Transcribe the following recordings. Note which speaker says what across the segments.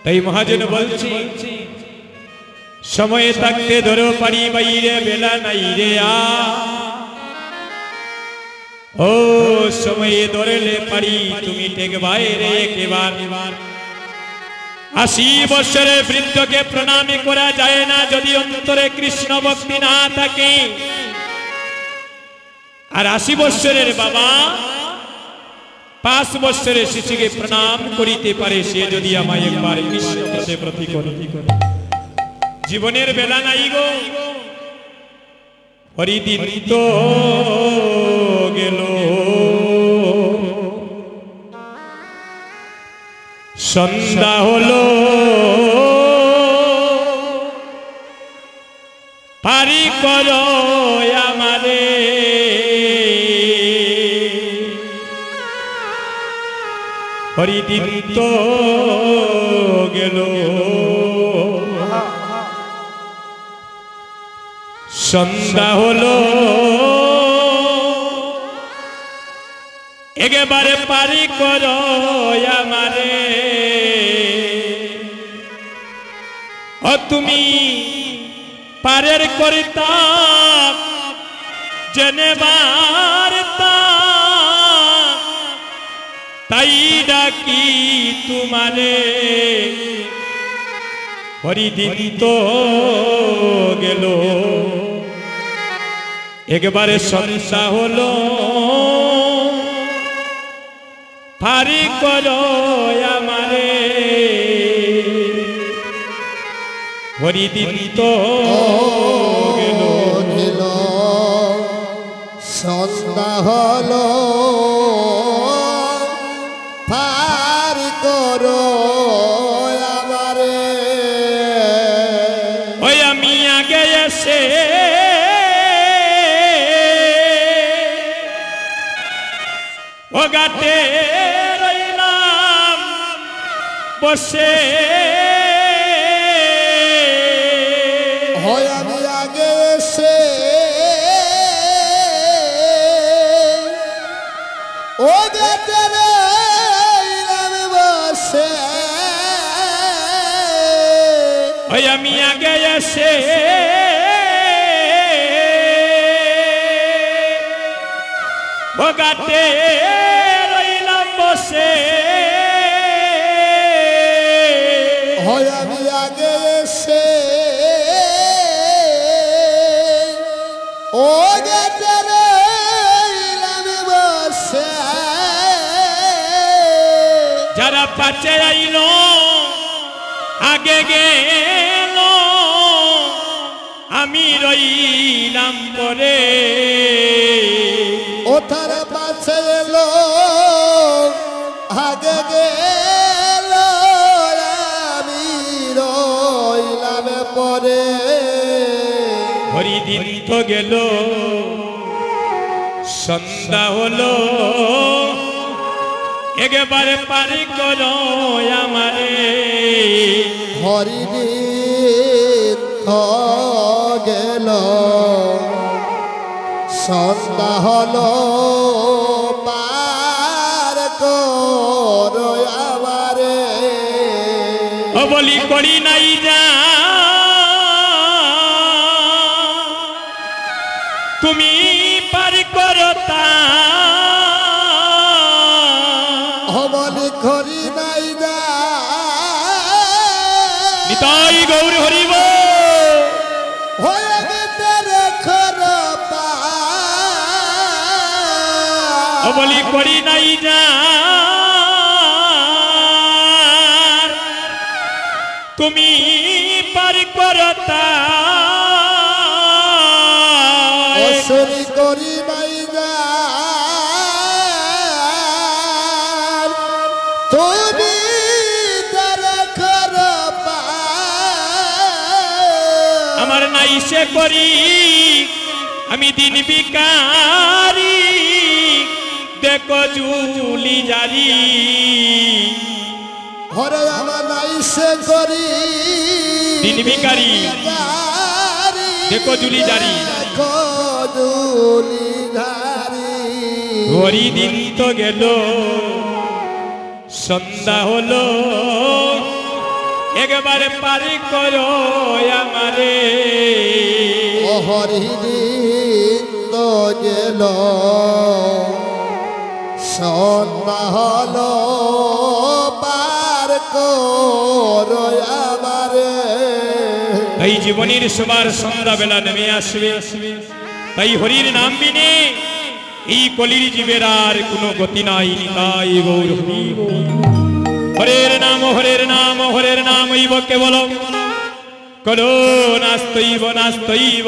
Speaker 1: তাই মহাজন বলছি সময়ে থাকতে ধরো পারি বাইরে বেলা নাই রে ও সময়ে ধরলে পারি তুমি টেক বাইরে একেবার 80 বছরের বৃদ্ধকে প্রণাম করা যায় না যদি অন্তরে কৃষ্ণ ভক্তি না থাকে। আর 80 বছরের বাবা 5 বছরের শিশুকে প্রণাম করিতে পারে সে যদি আমায় একবার কৃষ্ণ প্রতি করে। জীবনের বেলা নাই গো হরিদিন তো গেল সন্ধ্যা হলো পারি করো আমারে হরিদিন তো গেল সন্ধ্যা হলো একেবারে পারি করো আমারে ও তুমি পারের করিতাম জেনেবার তাই ডাকি তোমারে হরিদিন তো গেল একবারে সন্ধ্যা হলো পারি করো আমারে হরিদিন তো গেল
Speaker 2: সন্ধ্যা হলো পারি করো আমারে
Speaker 1: ওই আমি আগে এসে ও গাতে রইলাম বসে
Speaker 2: হয় আমি আগে এসে ও গাতে রইলাম বসে
Speaker 1: ওই আমি আগে এসে ও গাতে রইলাম বসে
Speaker 2: হয় আমি আগে এসে ও গাতে রইলাম বসে
Speaker 1: যারা পাচ্ছে আইল আগে গেল আমি রইলাম পরে
Speaker 2: ও তারা পাছে এলো আগে গেল আমি রইলাম পরে
Speaker 1: হরিদিন তো গেল সন্ধ্যা হলো একেবারে পারি করো আমারে
Speaker 2: হরিদিন তো গেল সন্ধ্যা হলো পার করো আমারে
Speaker 1: ও বলি করি নাই যা তুমি পারি করো তা
Speaker 2: বলি করি নাই যা
Speaker 1: নিতাই গৌর হরিব
Speaker 2: হয়ে গেতে
Speaker 1: বলি করি নাই যা তুমি পারি করো তা
Speaker 2: অসরি করি নাই যা তুমি
Speaker 1: আমার নাই সে করি আমি দিন বিকারি দেখো জুলি জারি
Speaker 2: হরে আমার নাই সে করি
Speaker 1: দিন বিকারি देखो जुली जारी
Speaker 2: देखो जुली जारी
Speaker 1: হরি দিন তো গেল সন্ধ্যা হলো একবারে পারি করো আমারে
Speaker 2: হরি দিন তো গেল সন্ধ্যা হলো পার করো আমারে
Speaker 1: তাই জীবনের সবার সন্ধ্যা বেলা নেমে আসবে তাই হরির নাম বিনে এই কলির জীবের আর কোনো গতি নাই নিতাই গৌর হরি হরের নাম হরের নাম হরের নাম হইব কেবল কলো নাস্তৈব নাস্তৈব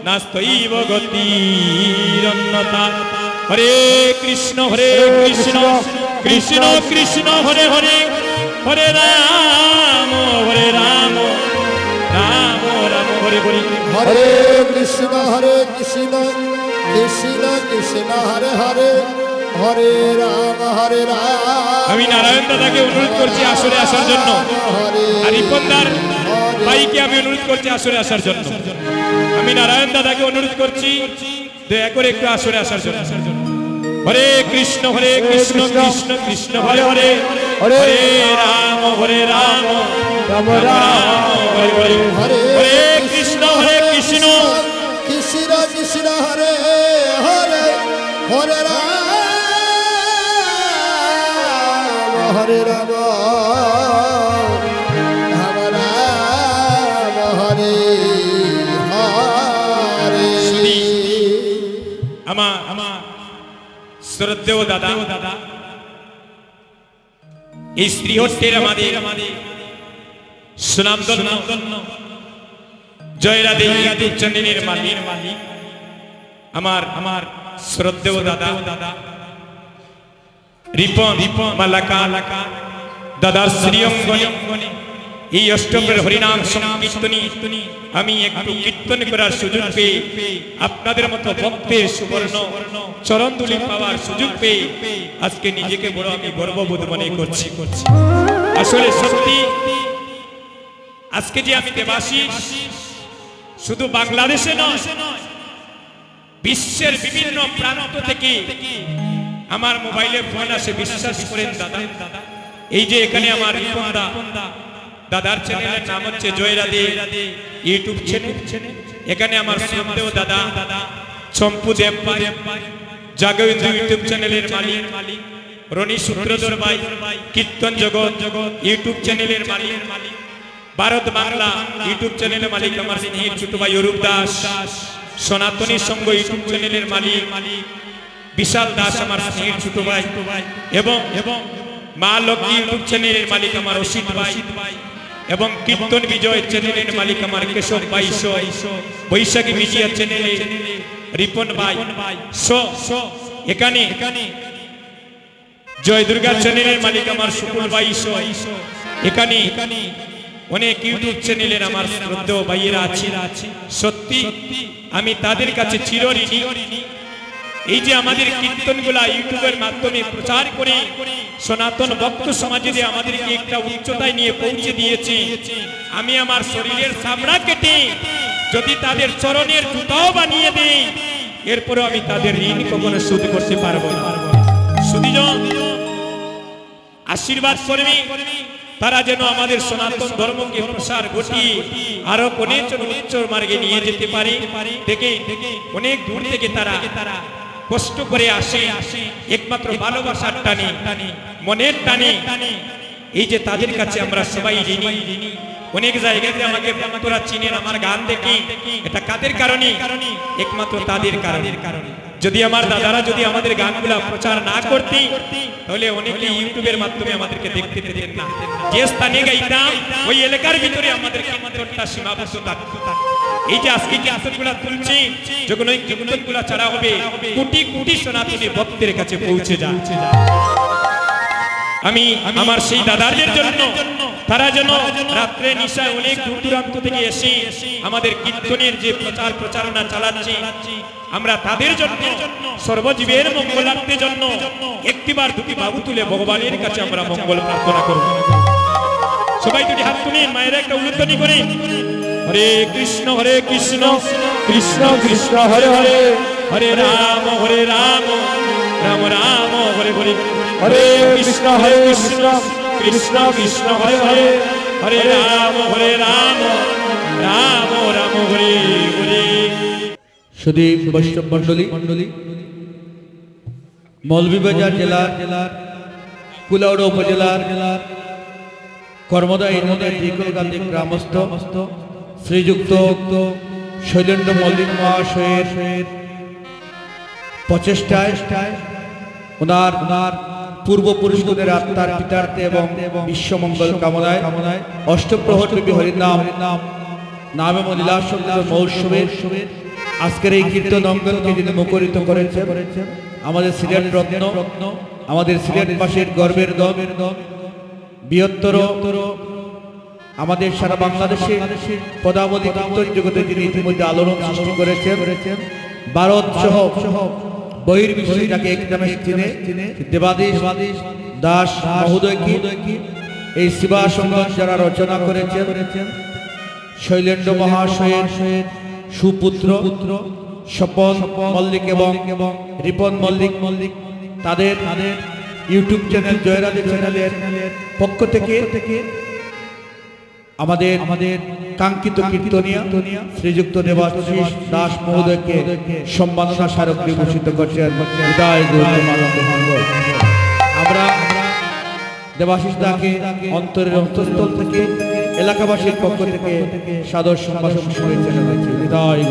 Speaker 1: নাস্তৈব গতিরন্যতা হরে কৃষ্ণ কৃষ্ণ কৃষ্ণ হরে হরে হরে রাম রাম রাম হরে হরে
Speaker 2: হরে কৃষ্ণ কৃষ্ণ কৃষ্ণ হরে হরে হরে রাম
Speaker 1: আমি নারায়ণ দাদাকে অনুরোধ করছি আসরে আসার জন্য আর রিপনদার ভাইকে আমি অনুরোধ করছি আসরে আসার জন্য আমি নারায়ণ দাদাকে অনুরোধ করছি দয়া করে একটু আসরে আসার জন্য হরে কৃষ্ণ কৃষ্ণ কৃষ্ণ হরে হরে হরে রাম রাম রাম হরে হরে হরে কৃষ্ণ কৃষ্ণ
Speaker 2: কৃষ্ণ কৃষ্ণ হরে হরে হরে রাম হরে রাম রাম রাম হরে হরে
Speaker 1: আমার শ্রদ্ধেয় দাদা এই শ্রীহট্টের আমাদের সুনামধন্য জয় রাধে ইউটিউব চ্যানেলের মালিক আমার শ্রদ্ধেয় দাদা রিপন মালাকা দাদার শ্রীঅঙ্গনে এই অষ্টমের হরিনাম সংকীর্তনী আমি একটু কীর্তন করার সুযোগ পেয়ে আপনাদের মতো ভক্তের সুবর্ণ চরণধুলি পাওয়ার সুযোগ পেয়ে আজকে নিজেকে বড় আমি গর্ববোধ মনে করছি আসলে সত্যি আজকে যে আমি দেবাশীষ শুধু বাংলাদেশে নয় বিশ্বের বিভিন্ন প্রান্ত থেকে আমার মোবাইলে ফোন আসে বিশ্বাস করেন দাদা এই যে এখানে আমার রিপনদা দাদার চ্যানেলের নাম হচ্ছে জয় রাধে ইউটিউব চ্যানেল এখানে আমার শ্রদ্ধেয় দাদা চম্পু দেব জাগবেন্দ্র ইউটিউব চ্যানেলের মালিক রনি সূত্রধর ভাই কীর্তন জগৎ ইউটিউব চ্যানেলের মালিক ভারত বাংলা ইউটিউব চ্যানেলের মালিক আমার স্নেহের ছোট ভাই অরূপ দাস সনাতনী সংঘ ইউটিউব চ্যানেলের মালিক বিশাল দাস আমার স্নেহের ছোট ভাই এবং মা লক্ষ্মী ইউটিউব চ্যানেলের মালিক আমার অসিত ভাই এবং কীর্তন বিজয় চ্যানেলের মালিক আমার কেশব ভাই বৈশাখী মিডিয়া চ্যানেলে রিপন ভাই এখানে জয় দুর্গা চ্যানেলের মালিক আমার সুকুল ভাই এখানে অনেক ইউটিউব চ্যানেলের আমার শ্রদ্ধেয় ভাইয়েরা আছে সত্যি আমি তাদের কাছে চিরঋণী এই যে আমাদের কীর্তনগুলা ইউটিউবের মাধ্যমে প্রচার করে সনাতন ভক্ত সমাজে যে আমাদেরকে একটা উচ্চতায় নিয়ে পৌঁছে দিয়েছে আমি আমার শরীরের চামড়া কেটে যদি তাদের চরণের জুতাও বানিয়ে দেই এরপরও আমি তাদের ঋণ কখনো শোধ করতে পারবো না সুধীজন আশীর্বাদ করবে তারা যেন আমাদের সনাতন ধর্মকে প্রসার ঘটিয়ে আরো অনেক উচ্চ মার্গে নিয়ে যেতে পারে দেখে অনেক দূর থেকে তারা কষ্ট করে আসে একমাত্র ভালোবাসার টানে মনের টানে এই যে তাদের কাছে আমরা সবাই ঋণী অনেক জায়গাতে আমাকে ভক্তরা চিনেন আমার গান দেখে এটা কাদের কারণে একমাত্র তাদের কারণে যদি আমার দাদারা যদি আমাদের গানগুলা প্রচার না করতে তাহলে অনেকে ইউটিউবের মাধ্যমে আমাদেরকে দেখতে পেতেন না যে স্থানে গাইতাম ওই এলাকার ভিতরে আমাদের কীর্তনটা সীমাবদ্ধ থাকতো এই যে আজকে কীর্তনগুলা তুলছি যখন ওই কীর্তনগুলা ছাড়া হবে কোটি কোটি সনাতনী ভক্তের কাছে পৌঁছে যায় আমি আমার সেই দাদাদের জন্য তারা যেন রাত্রে নিশায় অনেক দূর দূরান্ত থেকে এসে আমাদের কীর্তনের যে প্রচারণা চালাচ্ছি আমরা তাদের জন্য সর্বজীবের মঙ্গলার্থের জন্য একটিবার দুটি বাহু তুলে ভগবানের কাছে আমরা মঙ্গল প্রার্থনা করব সবাই দুটি হাত তুলে মায়ের একটা উল্লেখনি করে হরে কৃষ্ণ কৃষ্ণ কৃষ্ণ হরে হরে হরে রাম রাম রাম হরে হরে হরে কৃষ্ণ কৃষ্ণ কৃষ্ণ হরে হরে হরে রাম রাম রাম হরে হরে।
Speaker 3: সুদীপ বৈষ্ণব মন্ডলী মৌলভীবাজার জেলার কুলাউড়া উপজেলার কর্মদা ইউনিয়নের ত্রিকুলকান্দি গ্রামস্থ শ্রীযুক্ত শৈলেন্দ্র মল্লিক মহাশয়ের প্রচেষ্টায় ওনার পূর্বপুরুষদের আত্মার পিতার্থে এবং বিশ্বমঙ্গল কামনায় অষ্টপ্রহরব্যাপী হরিনাম নামে লীলাসঙ্গীত মহোৎসবের আজকের এই কীর্তন অঙ্গনকে যিনি মুখরিত করেছেন আমাদের সিলেট রত্ন, আমাদের সিলেটবাসীর গর্বের দল, বৃহত্তর আমাদের সারা বাংলাদেশের পদাবলী কীর্তন জগতে যিনি ইতিমধ্যে আলোড়ন সৃষ্টি করেছেন, ভারত সহ বহির্বিশ্বে যাকে এক নামে চিনে দেবাদেশ দাস মহোদয়কে এই শিবাসঙ্গম যারা রচনা করেছেন শৈলেন্দ্র মহাশয়ের সুপুত্র স্বপন মল্লিক এবং রিপন মল্লিক তাদের ইউটিউব চ্যানেল জয়রাধে চ্যানেলের পক্ষ থেকে আমাদের কাঙ্ক্ষিত কীর্তনিয়া শ্রীযুক্ত দেবাশিস দাস মহোদয়কে সম্মাননা স্মারক বিভূষিত করছেন। আমরা দেবাশিস দাকে অন্তরের অন্তঃস্থল থেকে এলাকাবাসীর পক্ষ থেকে সাদর সম্ভাষণ শুভেচ্ছা জানাচ্ছি। হৃদয়